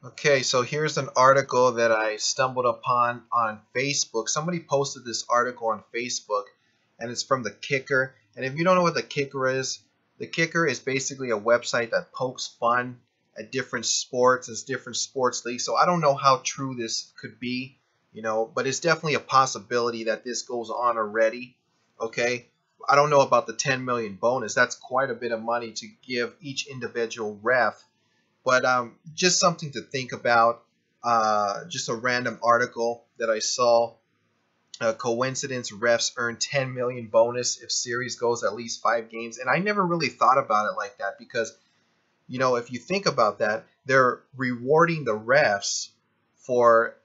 Okay, so here's an article that I stumbled upon on Facebook. Somebody posted this article on Facebook, and it's from the Kicker. And if you don't know what the Kicker is basically a website that pokes fun at different sports, as different sports leagues. So I don't know how true this could be, but it's definitely a possibility that this goes on already. Okay, I don't know about the 10 million bonus. That's quite a bit of money to give each individual ref, but just something to think about. Just a random article that I saw. Coincidence: refs earn 10 million bonus if series goes at least 5 games. And I never really thought about it like that because if you think about that, they're rewarding the refs for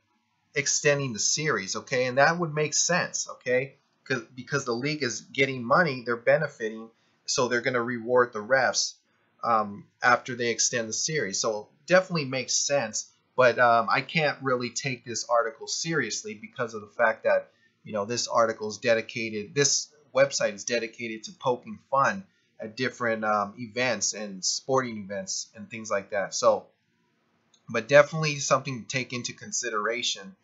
extending the series. Okay, and that would make sense. Okay, because the league is getting money, they're benefiting, so they're going to reward the refs after they extend the series. So definitely makes sense. But I can't really take this article seriously because of the fact that this website is dedicated to poking fun at different events and sporting events and things like that. So, but definitely something to take into consideration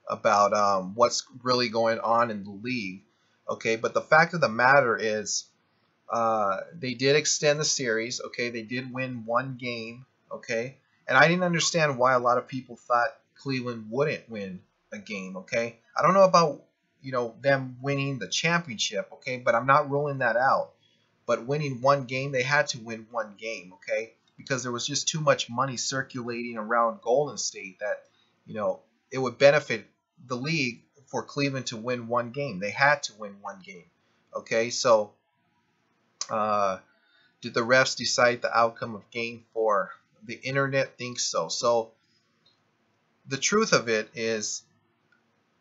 about what's really going on in the league. Okay, but the fact of the matter is, they did extend the series. Okay, they did win one game. Okay, and I didn't understand why a lot of people thought Cleveland wouldn't win a game. Okay, I don't know about them winning the championship. Okay, but I'm not ruling that out. But winning one game, they had to win one game. Okay, because there was just too much money circulating around Golden State that you know it would benefit the league for Cleveland to win one game. They had to win one game. Okay, so uh, did the refs decide the outcome of Game 4? The internet thinks so. So the truth of it is,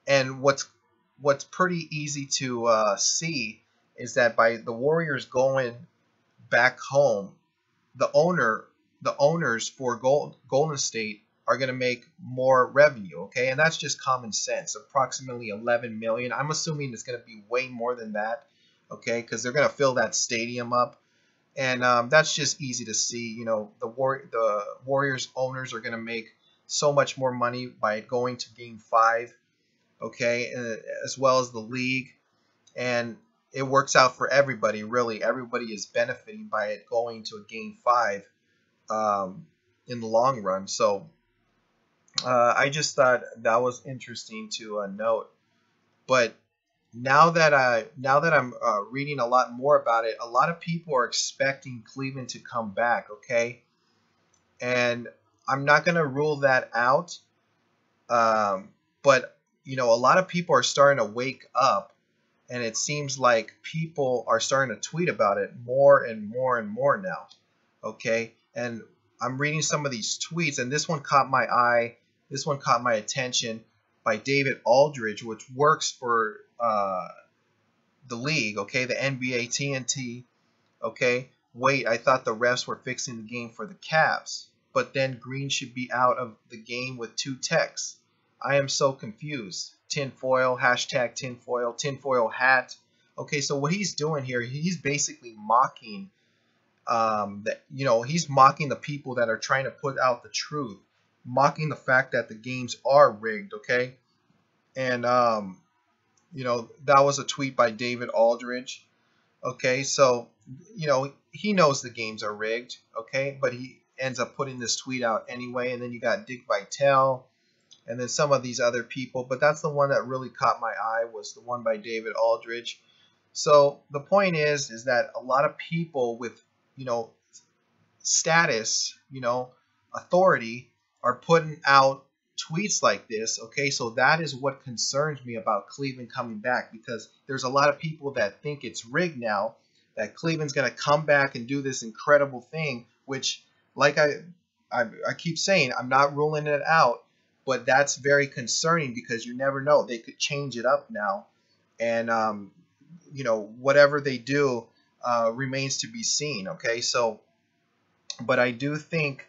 and what's pretty easy to see is that by the Warriors going back home, the owners for Golden State are going to make more revenue. Okay, and that's just common sense. Approximately 11 million. I'm assuming it's going to be way more than that. Okay, because they're going to fill that stadium up. And that's just easy to see. The Warriors owners are going to make so much more money by going to Game 5, okay, as well as the league. And it works out for everybody, really. Everybody is benefiting by it going to a Game 5 in the long run. So I just thought that was interesting to note. But now that I'm reading a lot more about it, a lot of people are expecting Cleveland to come back. Okay, and I'm not gonna rule that out. But a lot of people are starting to wake up, and it seems like people are starting to tweet about it more and more and more now. Okay, and I'm reading some of these tweets, and this one caught my eye. This one caught my attention by David Aldridge, which works for the league, okay, the NBA TNT, okay. Wait, I thought the refs were fixing the game for the Cavs, but then Green should be out of the game with two techs. I am so confused. Tinfoil, hashtag tinfoil, tinfoil hat. Okay, so what he's doing here, he's basically mocking that he's mocking the people that are trying to put out the truth, mocking the fact that the games are rigged, okay, and that was a tweet by David Aldridge. Okay, so he knows the games are rigged. Okay, but he ends up putting this tweet out anyway. And then you got Dick Vitale, and then some of these other people. But that's the one that really caught my eye, was the one by David Aldridge. So the point is that a lot of people with status, authority, are putting out tweets like this. Okay, so that is what concerns me about Cleveland coming back, because there's a lot of people that think it's rigged now, that Cleveland's going to come back and do this incredible thing, which, like I keep saying, I'm not ruling it out, but that's very concerning because you never know. They could change it up now, and whatever they do remains to be seen. Okay, so, but I do think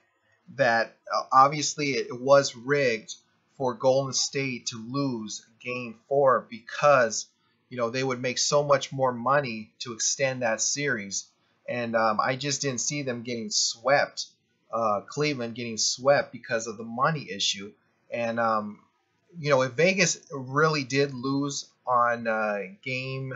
that obviously it was rigged for Golden State to lose Game 4 because they would make so much more money to extend that series, and I just didn't see them getting swept Cleveland getting swept because of the money issue. And if Vegas really did lose on game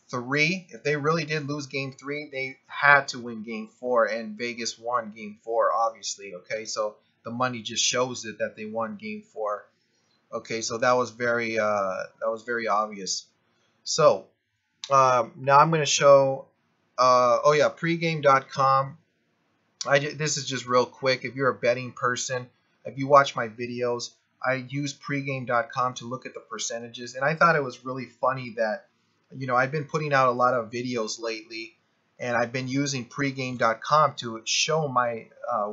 3, if they really did lose game 3, they had to win game 4, and Vegas won game 4, obviously. Okay, so the money just shows it that they won game 4. Okay, so that was very obvious. So now I'm going to show. Oh yeah, pregame.com. This is just real quick. If you're a betting person, if you watch my videos, I use pregame.com to look at the percentages, and I thought it was really funny that I've been putting out a lot of videos lately, and I've been using pregame.com to show my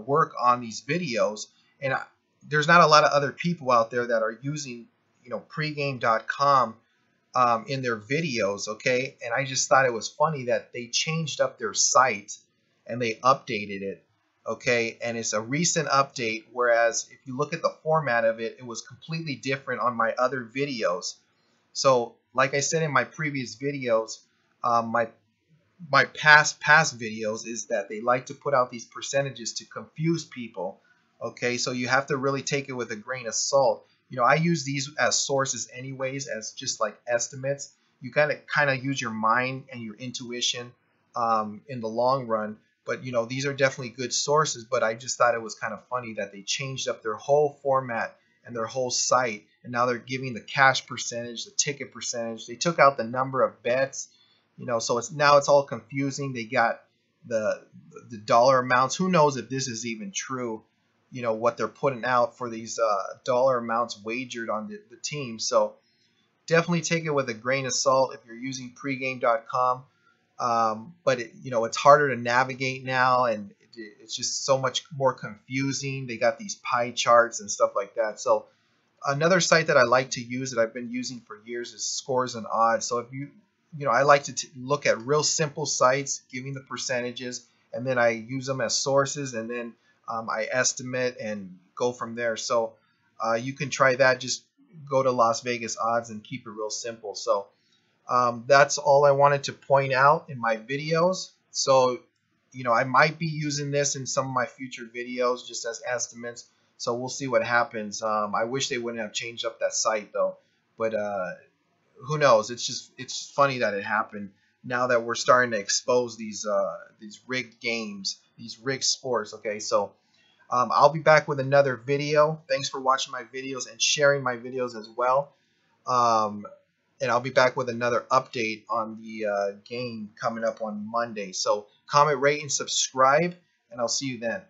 work on these videos, and there's not a lot of other people out there that are using pregame.com in their videos, okay? And I just thought it was funny that they changed up their site and they updated it, okay? And it's a recent update, whereas if you look at the format of it, it was completely different on my other videos. So like I said in my previous videos, my past videos is that they like to put out these percentages to confuse people, okay? So you have to really take it with a grain of salt. I use these as sources anyways, as just like estimates. You gotta kind of use your mind and your intuition in the long run. But these are definitely good sources. But I just thought it was kind of funny that they changed up their whole format and their whole site, and now they're giving the cash percentage, the ticket percentage. They took out the number of bets, so it's all confusing. They got the dollar amounts. Who knows if this is even true? What they're putting out for these dollar amounts wagered on the team. So definitely take it with a grain of salt if you're using pregame.com. But it's harder to navigate now, and it's just so much more confusing. They got these pie charts and stuff like that. So another site that I like to use, that I've been using for years, is Scores and Odds. So if I like to look at real simple sites, giving the percentages, and then I use them as sources, and then I estimate and go from there. So you can try that. Just go to Las Vegas Odds and keep it real simple. So that's all I wanted to point out in my videos. So I might be using this in some of my future videos just as estimates. So we'll see what happens. I wish they wouldn't have changed up that site though, but who knows? It's funny that it happened now that we're starting to expose these rigged games, these rigged sports. Okay, so I'll be back with another video. Thanks for watching my videos and sharing my videos as well. And I'll be back with another update on the game coming up on Monday. So comment, rate, and subscribe, and I'll see you then.